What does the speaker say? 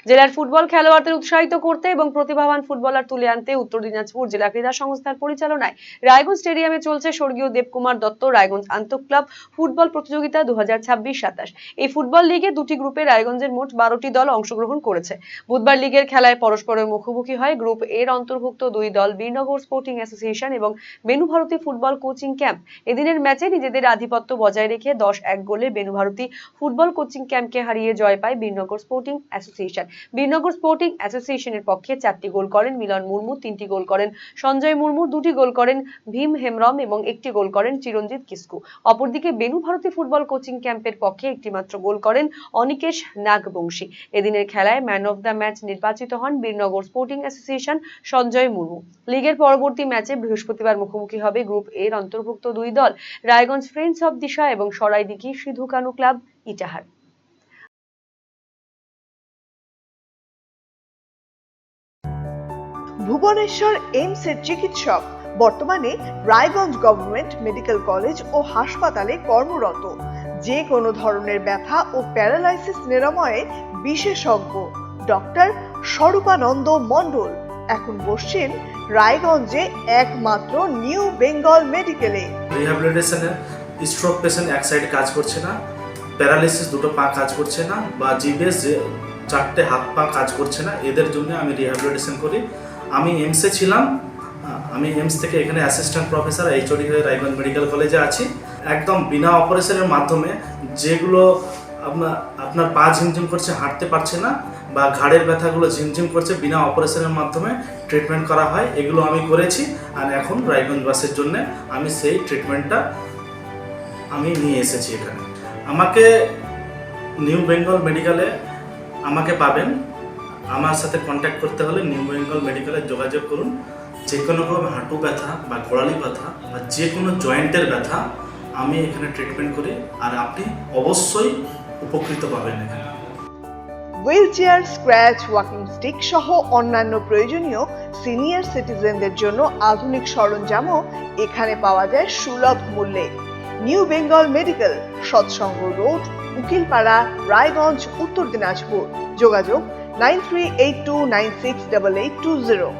জেলার ফুটবল খেলোয়াড়দের উৎসাহিত করতে এবং প্রতিভাবান ফুটবলার তুলে আনতে উত্তর দিনাজপুর জেলা ক্রীড়া সংস্থার পরিচালনায় রায়গঞ্জ স্টেডিয়ামে চলছে স্বর্গীয় দেবকুমার দত্ত রায়গঞ্জ আন্তঃক্লাব ফুটবল প্রতিযোগিতা 2026-27। এই ফুটবল লিগে দুটি গ্রুপে রায়গঞ্জের মোট 12টি দল অংশগ্রহণ করেছে। বুধবার লিগের খেলায় পরস্পরের মুখোমুখি হয় গ্রুপ এর অন্তর্ভুক্ত দুই দল বীরনগর স্পোর্টিং অ্যাসোসিয়েশন এবং বেনুভারতী ফুটবল কোচিং ক্যাম্প। এদিনের ম্যাচে নিজেদের আধিপত্য বজায় রেখে 10-1 গোলে বেনুভারতী ফুটবল কোচিং ক্যাম্পকে হারিয়ে জয় পায় Birnagar sporting association. Birnagar sporting অ্যাসোসিয়েশনের পক্ষে 4টি গোল করেন মিলন মুর্মু, 3টি গোল করেন সঞ্জয় মুর্মু, 2টি গোল করেন ভীম হেমব্রম এবং 1টি গোল করেন চিরঞ্জিত কিস্কু। অপরদিকে বেনুভারতী ফুটবল কোচিং ক্যাম্পের পক্ষে একটি মাত্র গোল করেন অনিকেশ নাগবংশী। এদিনের খেলায় ম্যান অফ দ্য ম্যাচ নির্বাচিত হন বীরনগর স্পোর্টিং অ্যাসোসিয়েশন সঞ্জয় মুর্মু। লিগের পরবর্তী ম্যাচে বৃহস্পতিবার মুখোমুখি হবে গ্রুপ এর অন্তর্ভুক্ত দুই দল রায়গঞ্জ ফ্রেন্ডস অফ দিশা এবং সরাইদিঘি সিধু কানু ক্লাব ইটাহার। ভুবনেশ্বর এইমস এর চিকিৎসক বর্তমানে রায়গঞ্জ গভর্নমেন্ট মেডিকেল কলেজ ও হাসপাতালে কর্মরত। যে কোনো ধরনের ব্যথা ও প্যারালাইসিস নিরাময়ে বিশেষজ্ঞ ডক্টর স্বরূপানন্দ মণ্ডল এখন বসছেন রায়গঞ্জে একমাত্র নিউ বেঙ্গল মেডিকেলে। রিহ্যাবিলিটেশনে স্ট্রোক পেশেন্ট এক সাইডে কাজ করছে না, প্যারালাইসিস দুটো পা কাজ করছে না, বা জিবিএস যে 4টে হাত পা কাজ করছে না, এদের জন্য আমি রিহ্যাবিলিটেশন করি। আমি এইমসে ছিলাম, আমি এইমস থেকে এখানে অ্যাসিস্ট্যান্ট প্রফেসর এইচওডি হয়ে রায়গঞ্জ মেডিকেল কলেজে আছি। একদম বিনা অপারেশনের মাধ্যমে যেগুলো আপনার পা ঝিমঝিম করছে, হাঁটতে পারছে না, বা ঘাড়ের ব্যথাগুলো ঝিমঝিম করছে, বিনা অপারেশনের মাধ্যমে ট্রিটমেন্ট করা হয়। এগুলো আমি করেছি, আর এখন রায়গঞ্জবাসীর জন্য আমি সেই ট্রিটমেন্টটা আমি নিয়ে এসেছি এখানে। আমাকে নিউ বেঙ্গল মেডিকেলে আমাকে পাবেন। আমার সাথে কন্ট্যাক্ট করতে হলে নিউ বেঙ্গল মেডিকেলে যোগাযোগ করুন। যে কোনো রকম হাঁটু ব্যথা বা গোড়ালি ব্যথা বা যে কোনো জয়েন্টের ব্যথা আমি এখানে ট্রিটমেন্ট করি, আর আপনি অবশ্যই উপকৃত পাবেন এখানে। হুইলচেয়ার, স্ক্র্যাচ, ওয়াকিং স্টিক সহ অন্যান্য প্রয়োজনীয় সিনিয়র সিটিজেনদের জন্য আধুনিক সরঞ্জামও এখানে পাওয়া যায় সুলভ মূল্যে। নিউ বেঙ্গল মেডিকেল, সৎসঙ্গ রোড, উকিলপাড়া, রায়গঞ্জ, উত্তর দিনাজপুর। যোগাযোগ 9382968820।